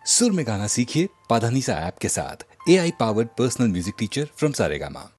सुर में गाना सीखिए पाधानीसा ऐप के साथ। AI powered personal music teacher from Saregama.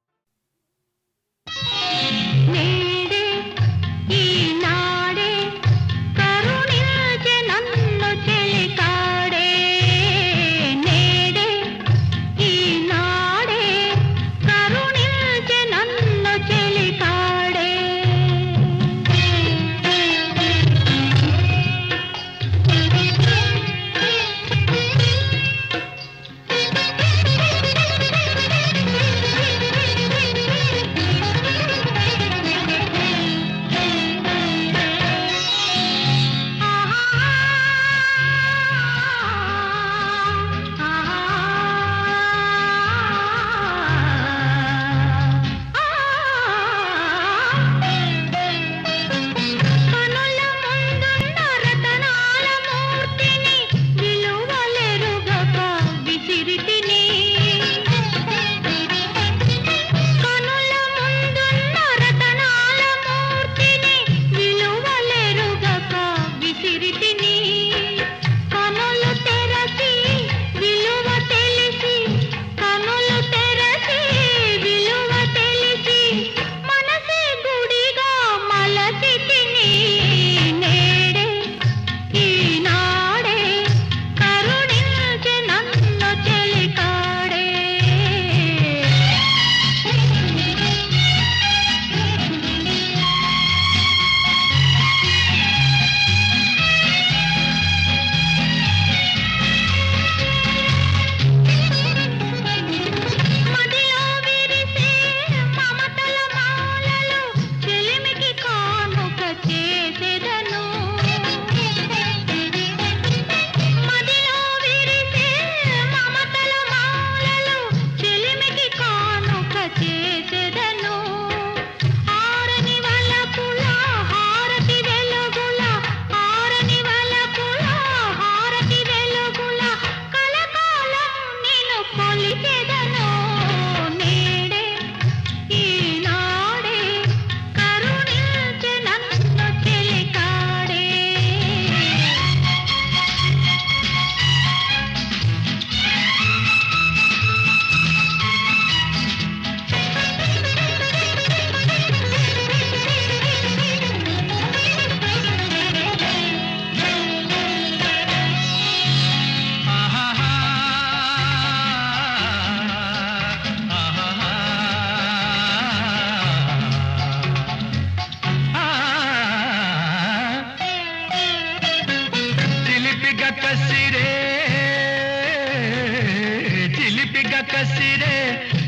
కసిరే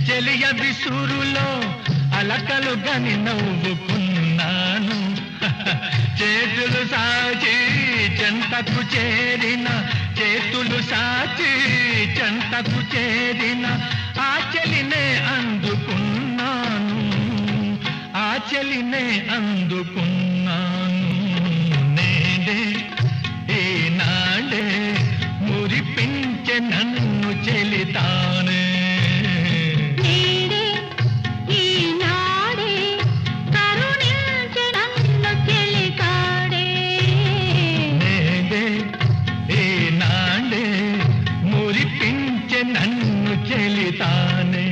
చెలియ విసురులో అలకలు గని నవ్వుకున్నాను. చేతులు సాచి చెంతకు చేరిన చేతులు సాచి చెంతకు చేరిన ఆ చెలినే అందుకున్నాను, ఆ చెలినే అందుకున్నాను. నేడే ఈనాడే మురిపించే నన్ను చెలితానే. నన్ను చెలితానే.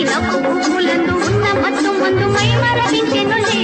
నవ్వు పువ్వులందు ఉన్న మత్తు మందు మై మరపించెనులే.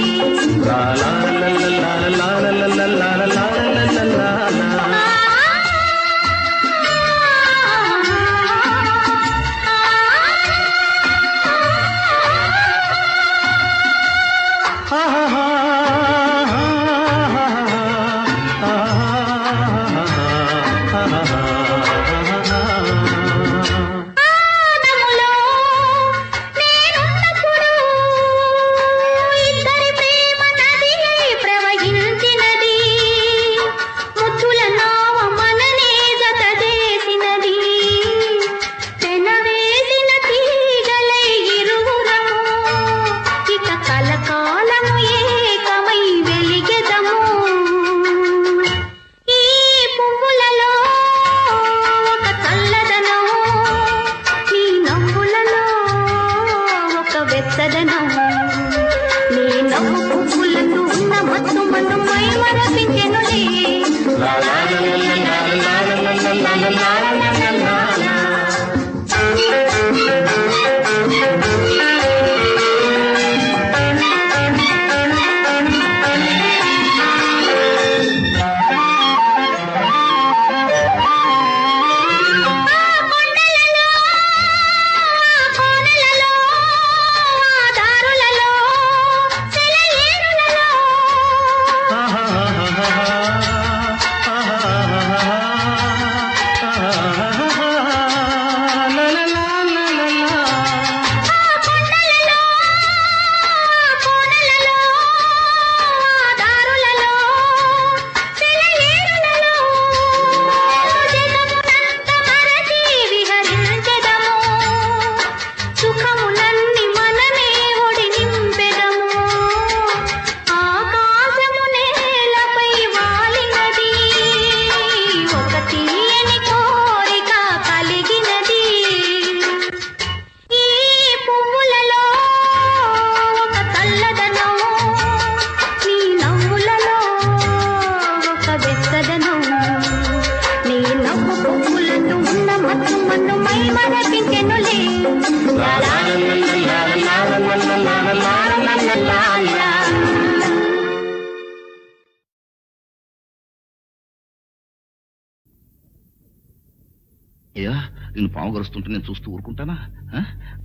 అయ్యా నేను పాము గరుస్తుంటే నేను చూస్తూ ఊరుకుంటానా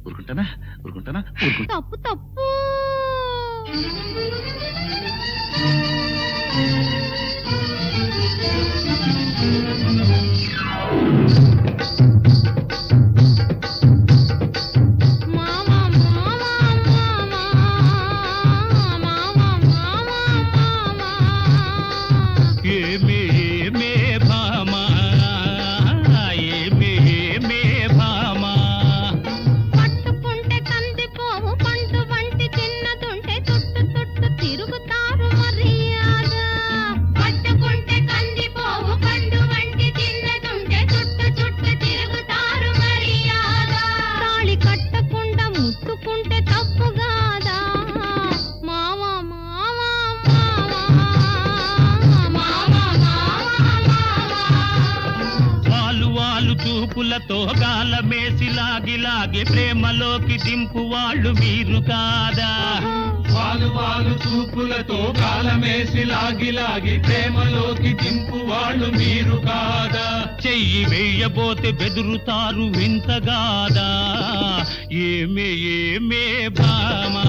ఊరుకుంటానా ఊరుకుంటానా తప్పు తప్పు. చూపులతో గాలమేసి లాగి లాగి ప్రేమలోకి దింపు వాళ్ళు మీరు కాదా. వాలు వాలు చూపులతో గాలమేసి లాగి లాగి ప్రేమలోకి దింపు వాళ్ళు మీరు కాదా. చెయ్యి వేయబోతే బెదురుతారు వింతగాదా. ఏమే ఏమే భామా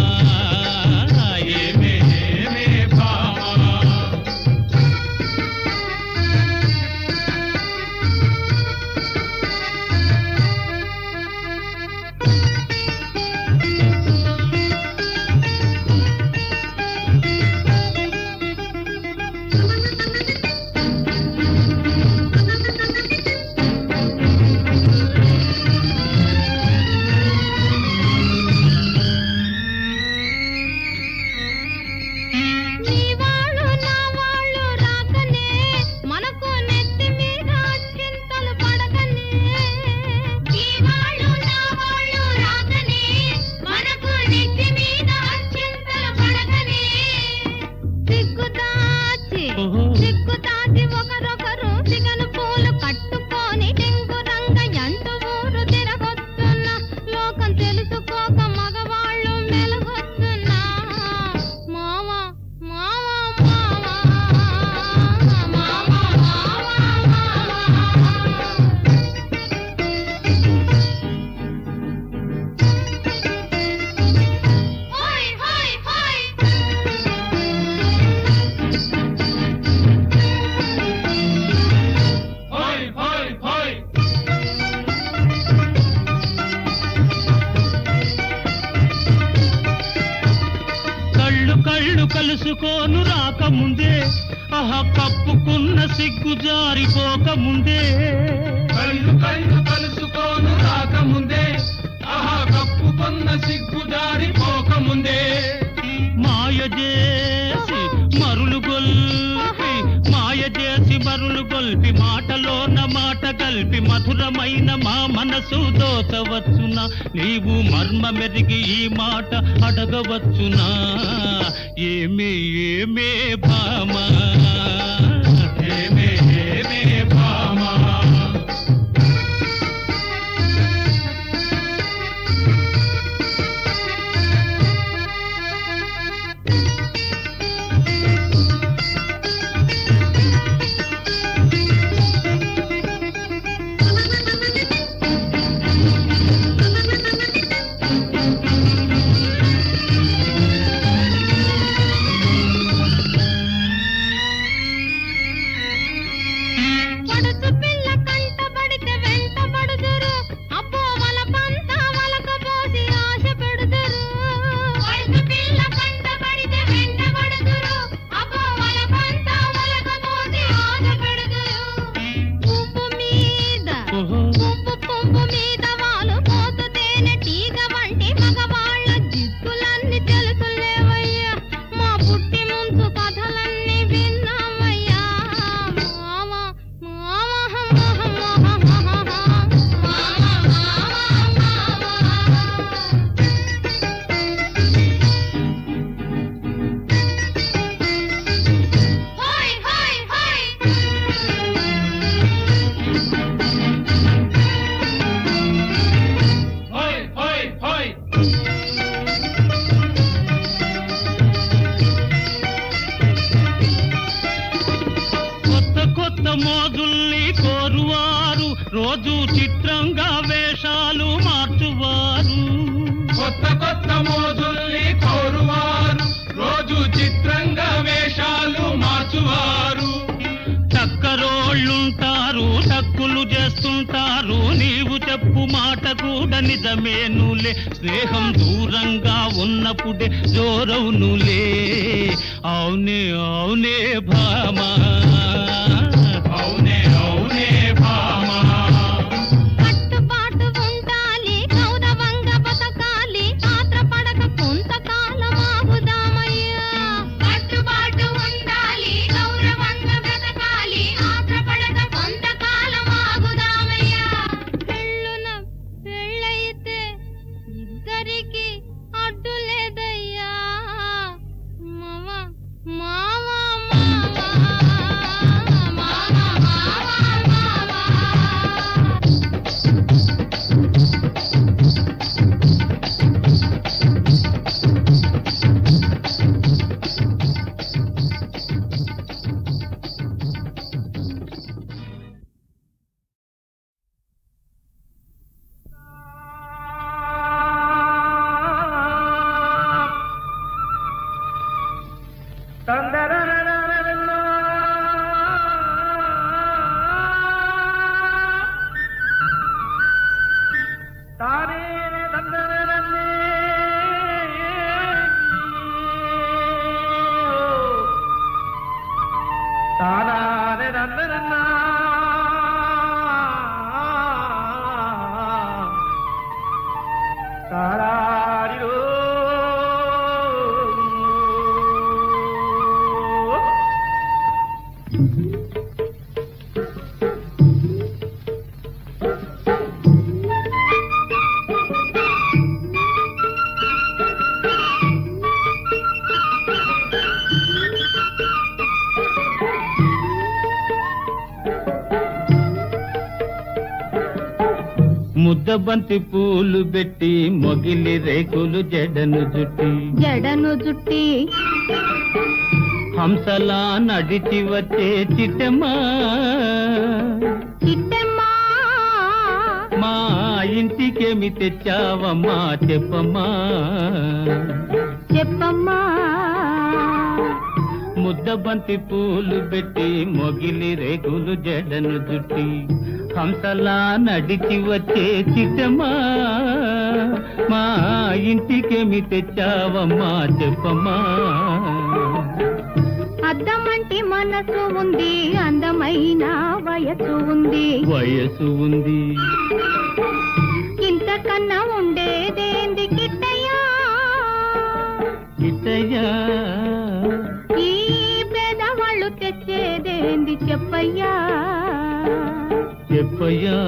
ఏమే ఏమే భామా. కళ్ళు కలుసుకోను రాకముందే కప్పుకున్న సిగ్గు జారిపోకముందే కళ్ళు కలుసుకోను రాకముందే కప్పుకున్న సిగ్గు జారిపోకముందే మాయ చేసి మరులు గొల్పి మాటలోన మాట కలిపి మధురమైన మా మనసు దోచవచ్చునా నీవు మర్మ మెరిగి ఈ మాట అడగవచ్చునా ఏమే ఏమే భామా ఏమే ఏమే భామా మోజుల్ని కోరువారు రోజు చిత్రంగా వేషాలు మార్చువారు కొత్త మోజుల్ని కోరువారు రోజు చిత్రంగా వేషాలు మార్చువారు టక్కరోళ్ళుంటారు టక్కులు చేస్తుంటారు నీవు చెప్పు మాట కూడా నిజమేనులే స్నేహం దూరంగా ఉన్నప్పుడే జోరవునులే అవునే అవునే భామా అవునే అవునే భామా కట్టుబాటు ఉండాలి గౌరవంగా బతకాలి ఆత్రపడక కొంతకాలం ఆగుదామయ్యా కట్టుబాటు ఉండాలి గౌరవంగా బ్రతకాలి ఆత్రపడక కొంతకాలం ఆగుదామయ్యా పెళ్ళైతే ఇద్దరికి అడ్డు లేదయ్యా మావా మావా ముద్దబంతి పూలు పెట్టి మొగిలి రేకులు జడను జుట్టి హంసలా నడిచి వచ్చే చిట్టమ్మా మా ఇంటికేమి తెచ్చావమ్మా చెప్పమ్మా ముద్దబంతి పూలు పెట్టి మొగిలి రేకులు జడను జుట్టి హంసలా నడిచి వచ్చే చిట్టమ్మా మా ఇంటి ఇంటికేమి తెచ్చావమ్మా చెప్పమ్మా అద్దమంటి మనసు ఉంది అందమైన వయసు ఉంది వయసు ఉంది ఇంతకన్నా ఉండేదేంది కిట్టయ్యా ఇతయ్యా ఈ పేదవాళ్ళు తెచ్చేదేంది చెప్పయ్యా చెప్పయ్యా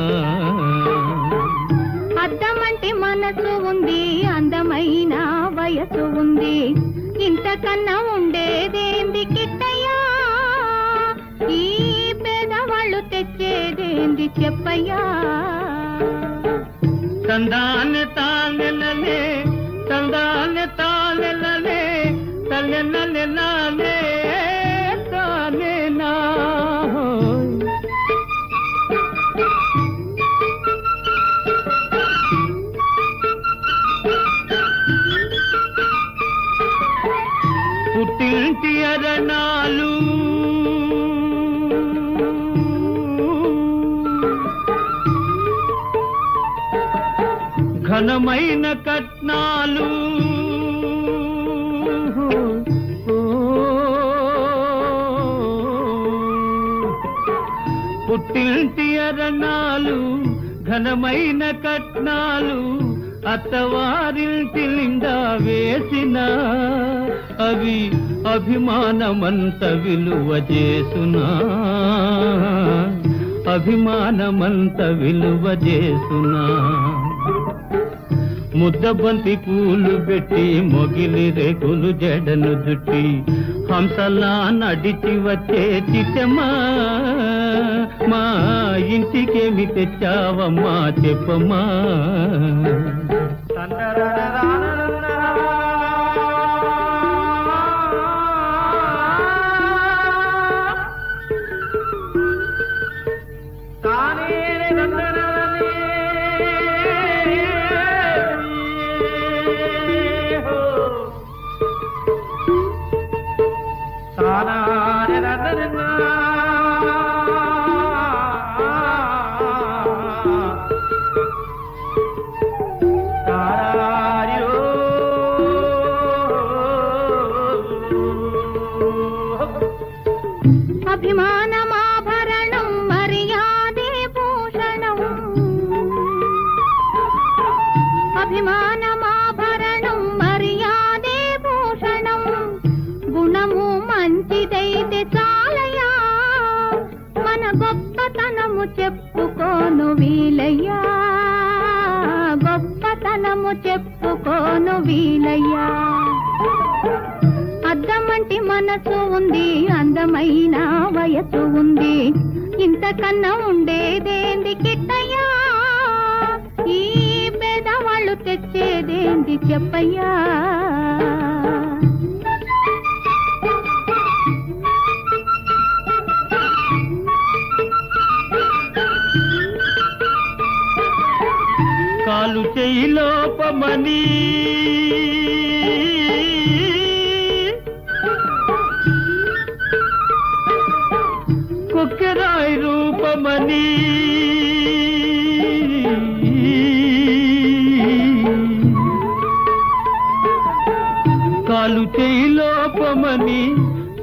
అద్దమంటి మనసు ఉంది అందమైన వయసు ఉంది ఇంతకన్నా ఉండేదేంది కిట్టయ్యా ఈ పేదవాళ్ళు తెచ్చేదేంది చెప్పయ్యా తందాన్ని తానెలనే తందాన్ని తానెలనే తల్లెనలెనానే తానేనా పుట్టింటి అరణాలు ఘనమైన కట్నాలు పుట్టింటి అరణాలు ఘనమైన కట్నాలు అత్తవారింటి నిండా వేసిన అవి అభిమానమంత విలువ చేసునా అభిమానమంత విలువ చేసునా ముద్దబంతి పూలు పెట్టి మొగిలి రేకులు జడను జుట్టి హంసలా నడిచి వచ్చే చిట్టమ్మా మా ఇంటికేమి తెచ్చావమ్మా చెప్పమ్మా అభిమానమాభరణం మర్యాదే భూషణం అభిమానమాభరణం మర్యాదే భూషణం గుణము మంచిదైతే చాలయ్యా మన గొప్పతనము చెప్పుకోను వీలయ్యా గొప్పతనము చెప్పుకోను వీలయ్యా అద్దమంటి మనసు ఉంది అందమైన వయసు ఉంది ఇంతకన్నా ఉండేదేంది కిట్టయ్యా ఈ పేదవాళ్ళు తెచ్చేదేంది చెప్పయ్యా కాలు చెయ్యి లోపమని కొక్కెరాయి రూపమని కాలు చెయ్యి లోపమని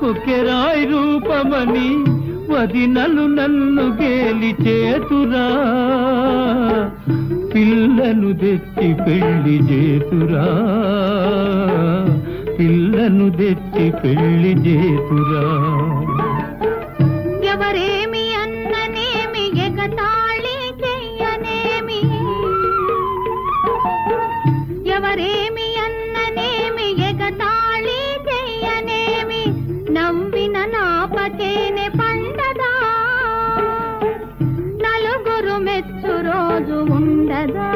కొక్కెరాయి రూపమని వదినలు నన్ను గేలి చేతురా పిల్లను తెచ్చి పెళ్లి చేతురా పిల్లను తెచ్చి పెళ్లి చేతురా ఎవరేమి అన్ననేమి ఎగతాళి చెయ్యనేమి ఎవరేమి అన్ననేమి ఎగతాళి చెయ్యనేమి నవ్విన నాపచేనే పండదా నలుగురు మెచ్చు రోజు ఉండదా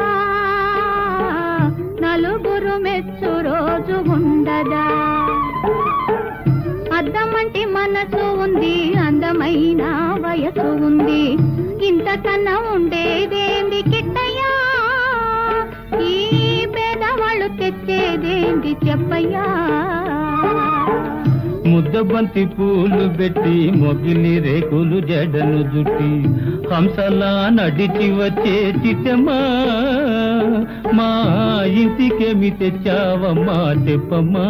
నలుగురు మెచ్చు రోజు ఉండదా అద్దమంటి మనసు ఉంది అందమైన వయసు ఉంది ఇంతకన్నా ఉండేదేంది కిట్టయ్యా ఈ పేదవాళ్ళు తెచ్చేదేంది చెప్పయ్యా ముద్దబంతి పూలు పెట్టి మొగిలి రేకులు జడను జుట్టి హంసలా నడిచి వచ్చే చిట్టమ్మా మా ఇంటికేమి తెచ్చావమ్మా చెప్పమ్మా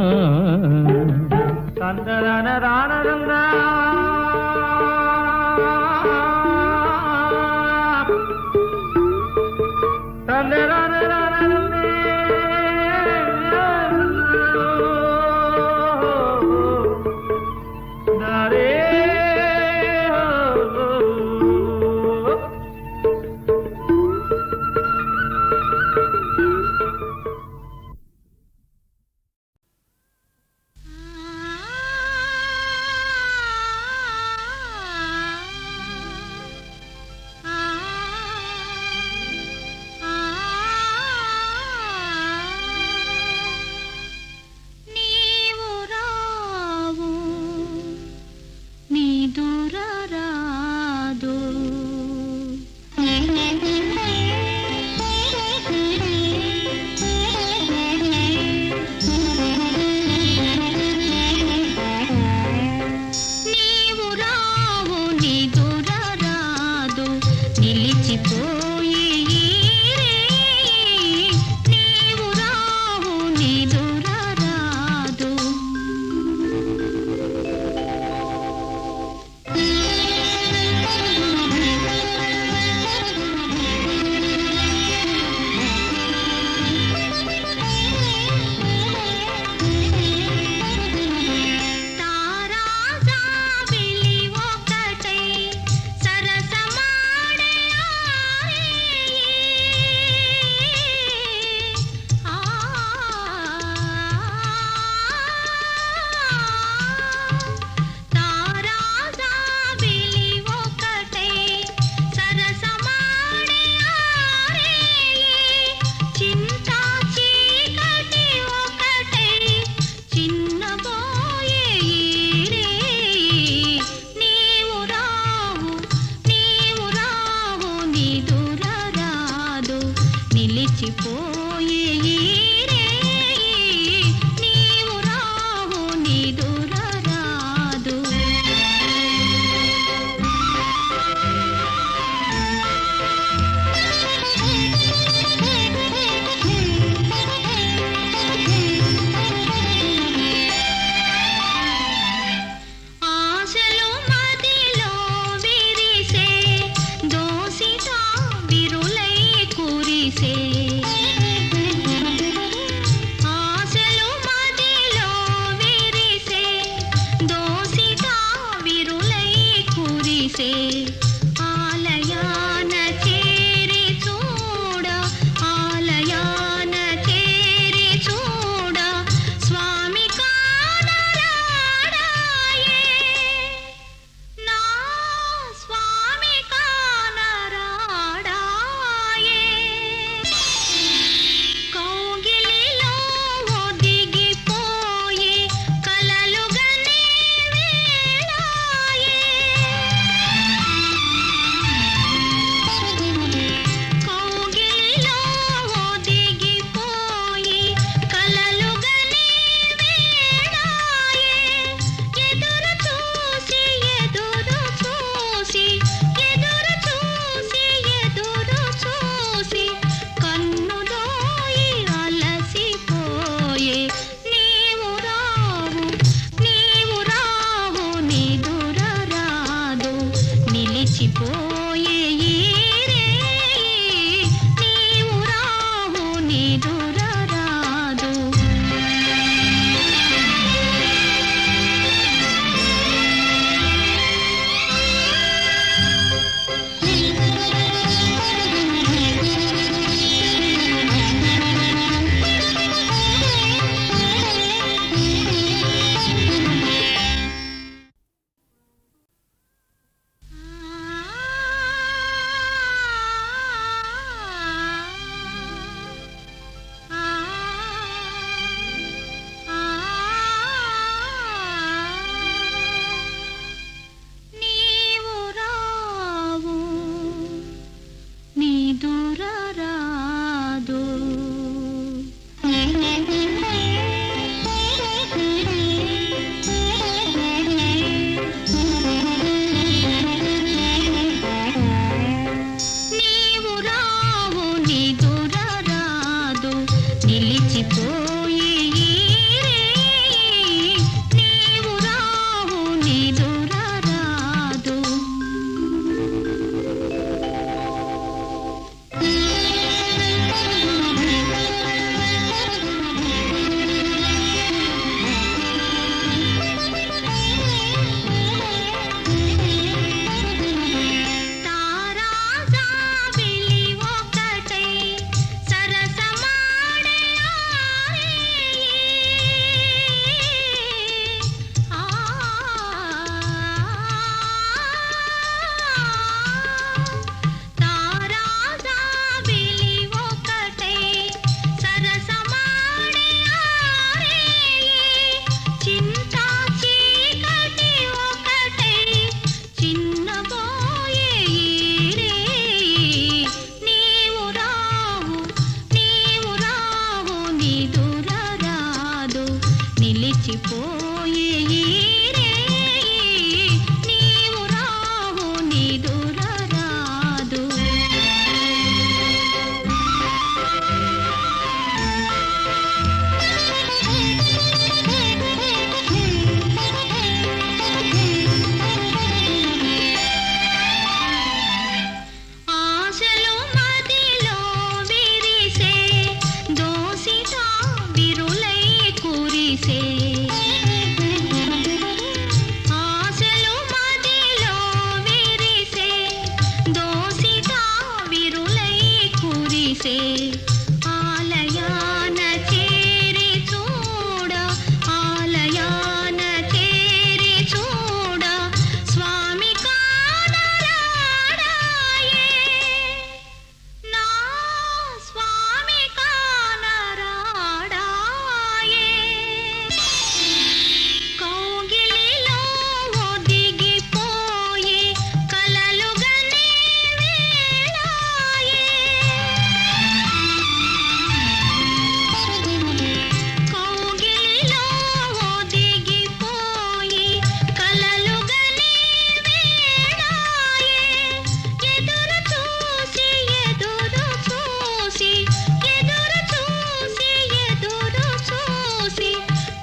నిలిచిపోయే నీవు రావు నిదురరాదు నిలిచిపోయే నీవు రావు నిదురరాదు ఆశలు మదిలో విరిసే దోసిత విరులై కురిసే ఆశలు మదిలో విరిసే దోసిత విరులై కురిసే ఆలయాన చేరి చూడ ఆలయాన చేరి చూడ స్వామి కానరాడాయే నా స్వామి కానరాడాయే కౌగిలిలో ఒదిగిపోయే కలలుగనే వేళాయే కౌగిలిలో ఒదిగిపోయే కలలుగనే వేళాయే ఎదురు చూసి ఎదురు చూసి ఎదురు చూసి ఎదురు చూసి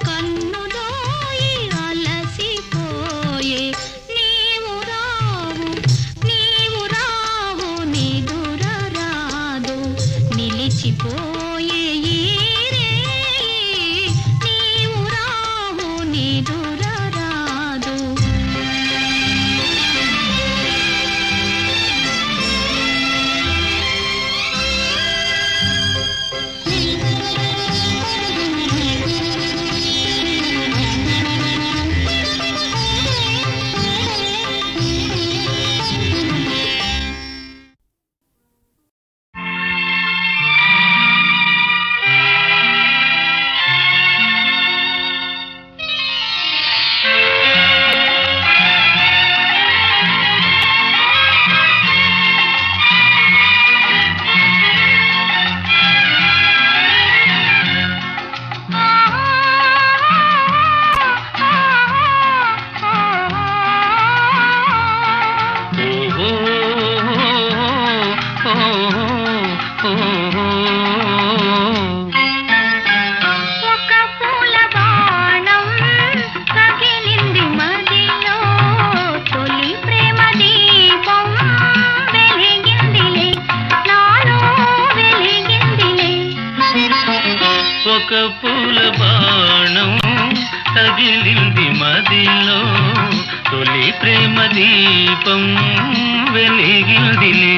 కన్నులోయి అలసిపోయే నీవు రావు నిదురరాదు నిలిచిపోయే నీవు రావు నిదురరాదు ఒక పూల బాణం తగిలింది మదిలో తొలి ప్రేమ దీపం వెలిగిందిలే నాలో వెలిగిందిలే ఒక పూల బాణం తగిలింది మదిలో తొలి ప్రేమ దీపం వెలిగిందిలే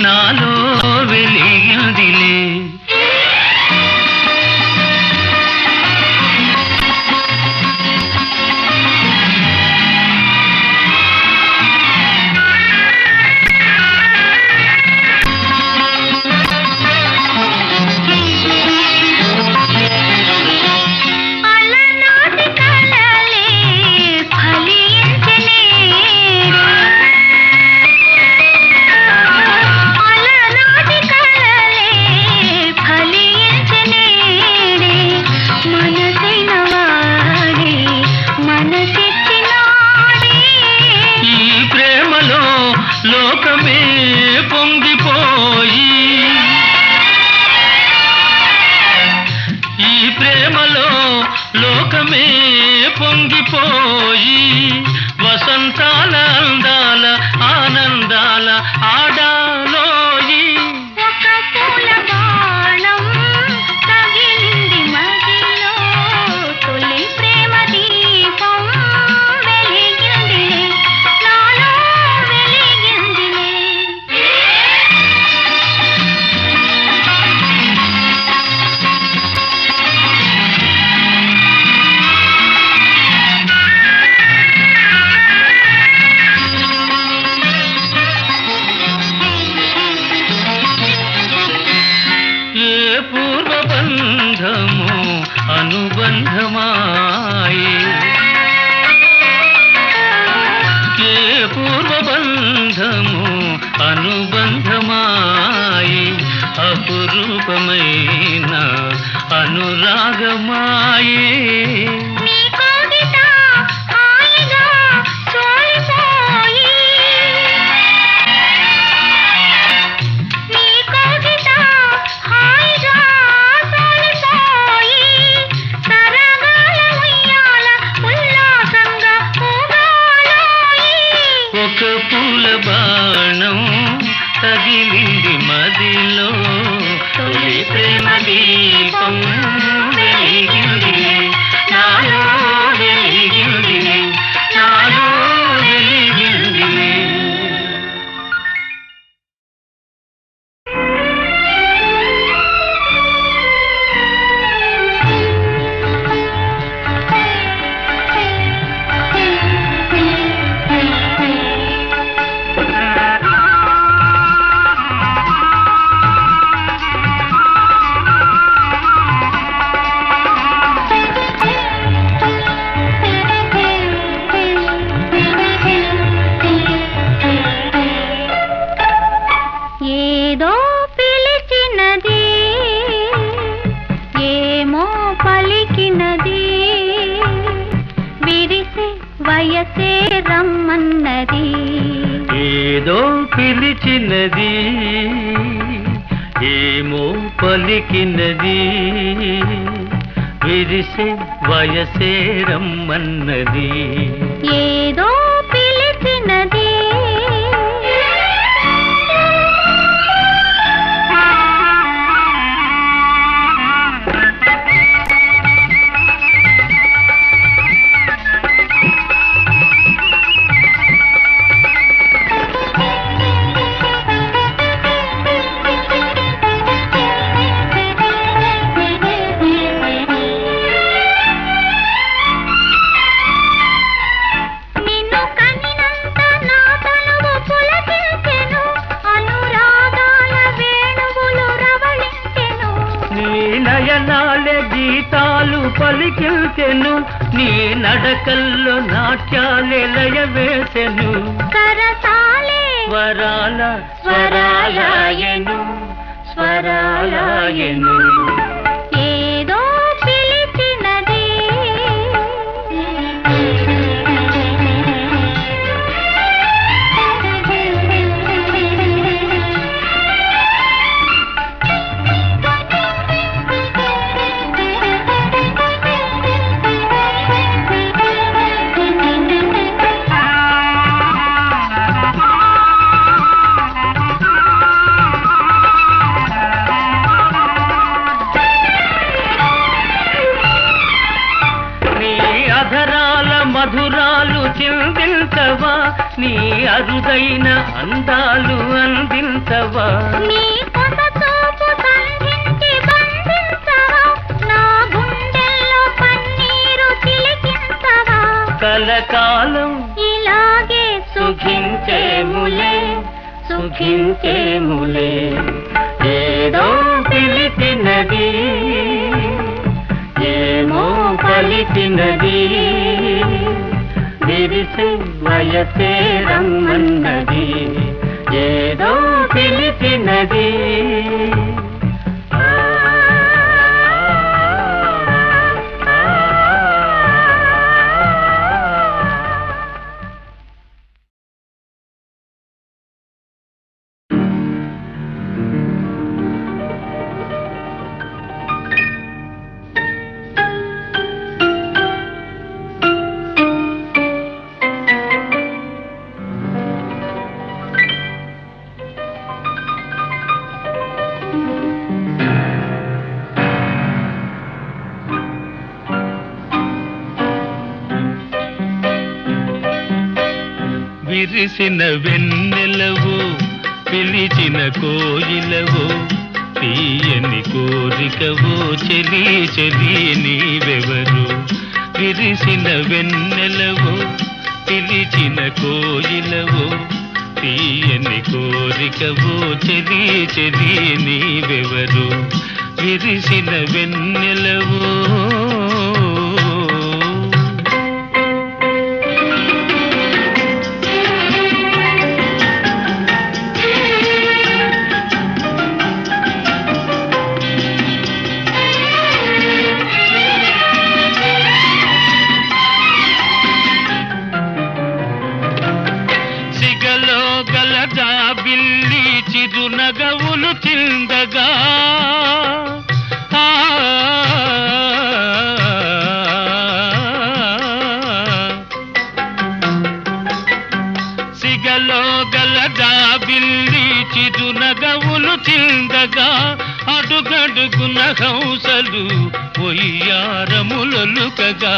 నాలో వెలిగిందిలే అలనాటి కలలే ఫలించనే అలనాటి కలలే ఈ ప్రేమలో లోకమే పొంగిపోయి వసంతాల అందాల ఆనందాల ఆడాలోయి ఒక పూల బాణం తగిలింది మదిలో తొలి ప్రేమ దీపం వెలిగిందిలే నాలో వెలిగిందిలే ఏ పూర్వబంధము అనుబంధమాయే ఏ పూర్వబంధము అనుబంధమాయే అపురూపమైన అనురాగమాయే నీ కవిత హాయిగా సోలిపోయి నీ కవిత హాయిగా సోలిపోయి తరగాల ఉయ్యాల ఉల్లాసంగా ఊగాలోయి ఒక పూల బాణం తగిలింది మదిలో తొలి ప్రేమ దీపం వెలిగిందిలే నాలో వెలిగిందిలే నాలో వెలిగిందిలే ఏదో పిలిచినది ఏమో పలికినది విరిసి వయసే రమ్మన్నది ఏదో పిలిచినది ఏమో పలికినది విరిసే వయసే రమ్మన్నది ఏదో పిలిచినది నిన్ను కనినంత నా తనువు పులకించెను అనురాగాల వేణువులు రవళించెను నీ నయనాలే గీతాలు పలికిల్చెను నీ నడకల్లో నాట్యాలే లయ వేసెను సరసాలే స్వరాల స్వరాలయను స్వరాలయను ఏదో పిలిచినది నీ అధరాల మధురాలు చిందించవా నీ అరుదైన అందాలు అందించవా నీ కొత్త చూపు సంధించి బంధించవా నా గుండెల్లో పన్నీరు చిలికించవా కలకాలం ఇలాగే సుఖించేములే సుఖించేములే ఏదో పిలిచినది ఏమో పలికినది విరిసే వయసే రమ్మన్నది ఏదో పిలిచినది విరిసిన వెన్నెలవో పిలిచిన కోయిలవో తీయని కోరికవో చెలి చెలి నీవెవరు విరిసిన వెన్నెలవో పిలిచిన కోయిలవో తీయని కోరికవో చెలి చెలి నీవెవరు విరిసిన వెన్నెలవో బిల్లి చిరునగవులు చిందగా సిగలో గలదా బిల్లి చిరునగవులు చిందగా అడుగడుగున హంసలు ఒయ్యారములొలుకగా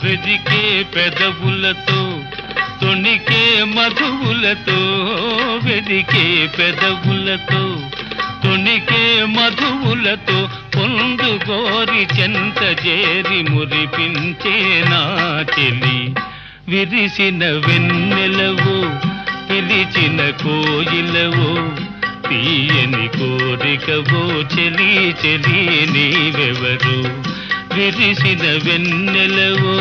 వెదికే పెదవులతో తొణికే మధువులతో వెదికే పెదవులతో తొణికే మధువులతో పొందు గోరి చెంత చేరి మురిపించే నా చెలి విరిసిన వెన్నెలవో పిలిచిన కోయిలవో తీయని కోరికవో చెలి చెలి నీవెవరు విరిసిన వెన్నెలవో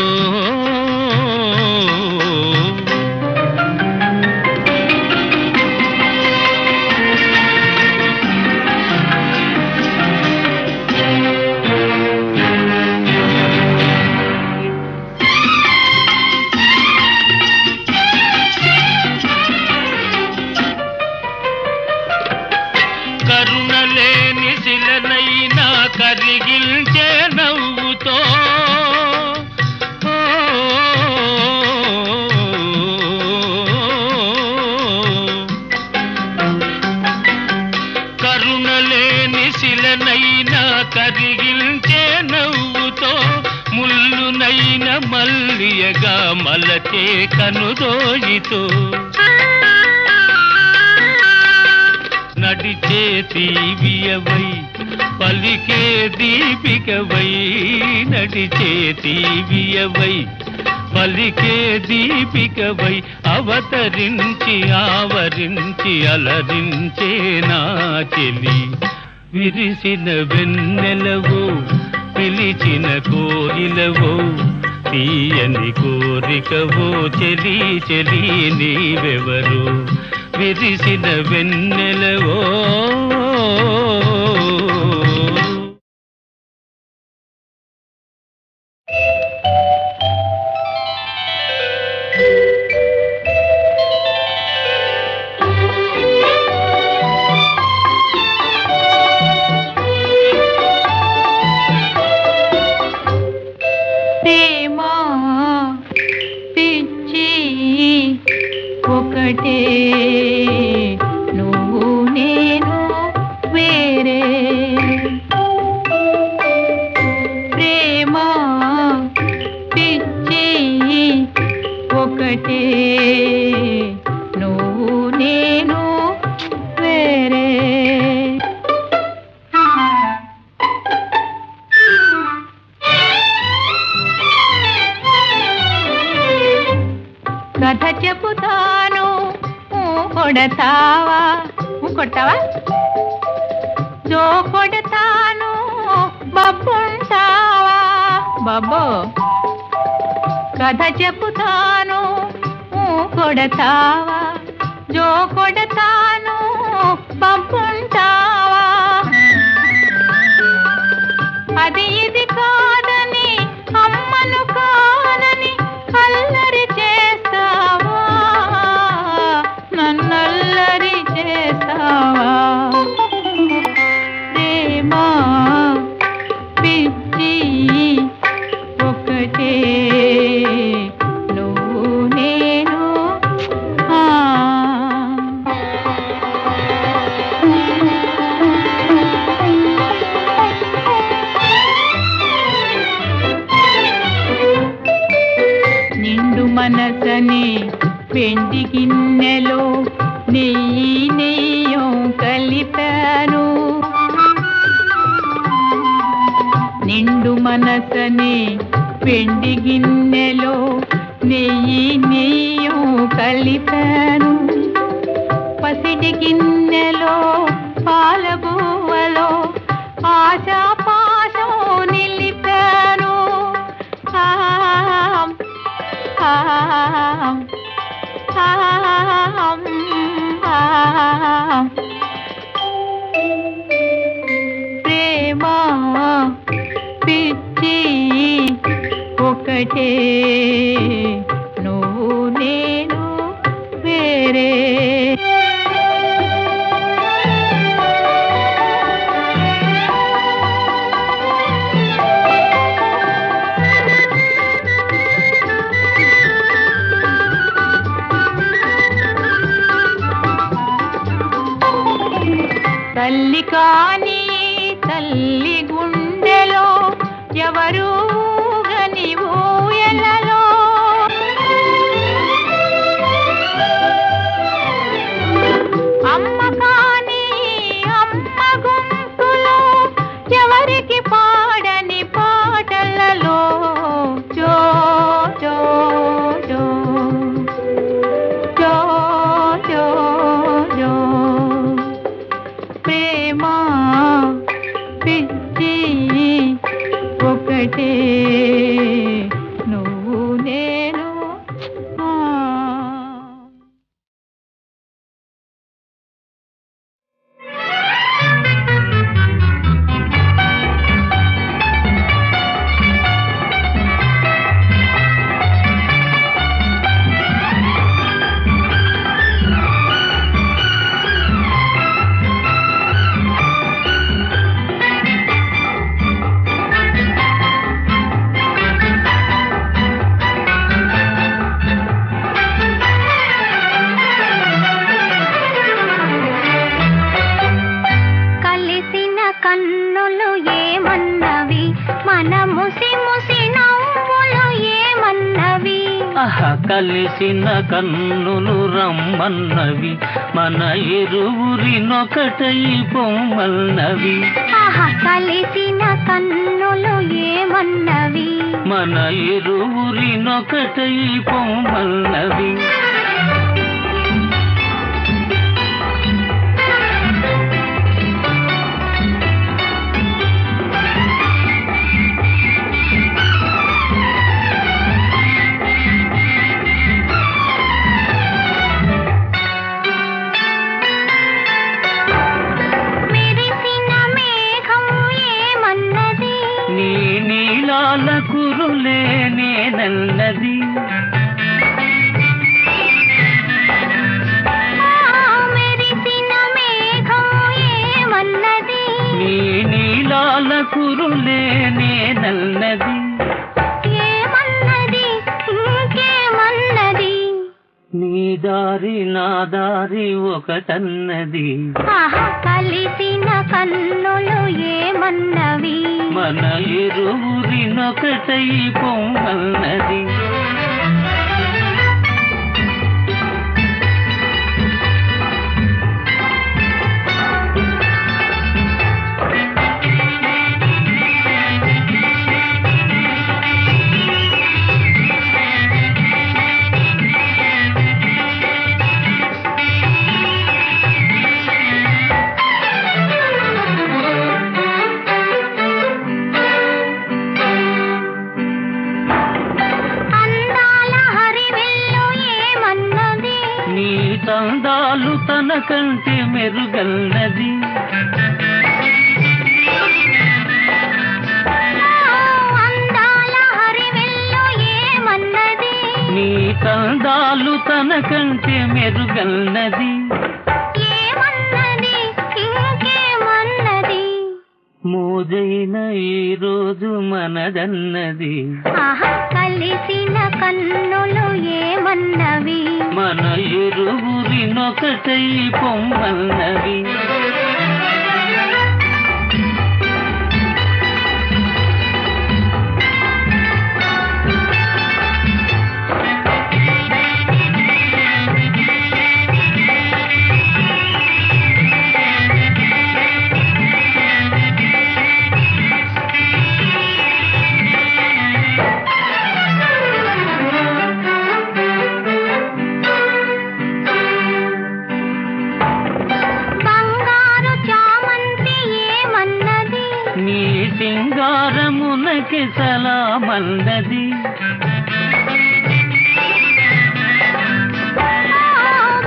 కరుణలేని శిలనైనా కరిగిల్చే నవ్వుతో కరుణలేని శిలనైనా కరిగిల్చే నవ్వుతో ముల్లునైన మల్లియగా మలచే కనుదోయితో నడిచే తీవియవై పలికే దీపికవై నడిచే తీవియవై పలికే దీపికవై అవతరించి ఆవరించి అలరించే నా చెలి విరిసిన వెన్నెలవో పిలిచిన కోయిలవో తీయని కోరికవో చెలి చెలి నీవెవరు విరిసిన వెన్నెలవో ప్రేమా పిచ్చి ఒకటే నువ్వు నేను వేరే ప్రేమా పిచ్చి ఒకటే నువ్వు నేను వేరే కథ చెబుతాను కొడతావా కొడతావా జో కొడతాను బబ్బుంటావా బబ్బో కథ చెబుతాను కొడతావా జో కొడతాను బబ్బుంటావా అది ఇది కాదని అమ్మను కాదని అల్లరి చేస్తావా నన్నల్లరి చేస్తావా ప్రేమా పిచ్చి ఒకటే నువ్వు నేను ఆ మనసని వెండి గిన్నెలో నెయ్యి నెయ్యం కలిపాను. నిండు మనసని వెండి గిన్నెలో నెయ్యి నెయ్యం కలిపాను. పసిడి గిన్నెలో పాలబువ్వలో ఆశా పాశం నిలిపాను. ప్రేమ పిచ్చి ఒకటే, నువ్వు నేను వేరే. తల్లి కాని తల్లి గుండెలో ఎవరు గని ఊయలలో, అమ్మ కాని అమ్మ గొంతులో ఎవరికి పాడని పాటలలో జో జో జో జో జో జో. ప్రేమ పిచ్చి ఒకటే, నువ్వు నేను. కలిసిన కన్నులు ఏమన్నవి, మన ముసి ముసి నవ్వులు ఏమన్నవి. ఆహా కలిసిన కన్నులు రమ్మన్నవి, మన ఇరువురినొకటై పొమ్మన్నవి. ఆహా కలిసిన కన్నులు ఏమన్నవి, మన ఇరువురినొకటై పొమ్మన్నవి. మెరిసిన మేఘం ఏమన్నది, నీ నీలాల కురులే నేనన్నది. మెరిసిన మేఘం ఏమన్నది, నీ నీలాల కురులే నేనన్నది. ఏమన్నది ఇంకేమన్నది. నీ దారి నా దారి ఒకటన్నది. ఆహా కలిసిన కన్నులు ఏమన్నవి, మన ఇరువురినొకటై పొమ్మన్నది. అందాల హరివిల్లు ఏమన్నది, నీ తందాలు తన కంటే మెరుగన్నది. అందాల హరివిల్లు ఏమన్నది, నీ తందాలు తన కంటే మెరుగన్నది. ఏమన్నది ఇంకేమన్నది. మోజైన ఈ రోజు మనదన్నది. ఆహా కలిసిన కన్నులు ఏమన్నవి, మన ఇరువురినొకటై పొమ్మన్నవి. బంగారమునకి సలామన్నది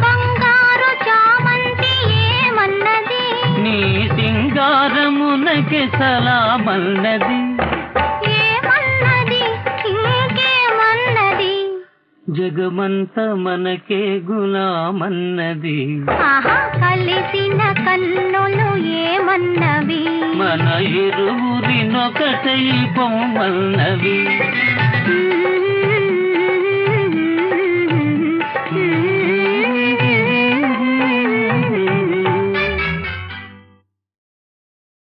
బంగారు చామంతి ఏమన్నది నీ సింగారమునకి సలామన్నది ఏమన్నది ఇంకేమన్నది జగమంత మనకే గులామన్నది ఆహా కలిసిన కన్నులు ఏమన్నవి మన ఇరువురినొకటై పొమ్మన్నవి మ్మ్.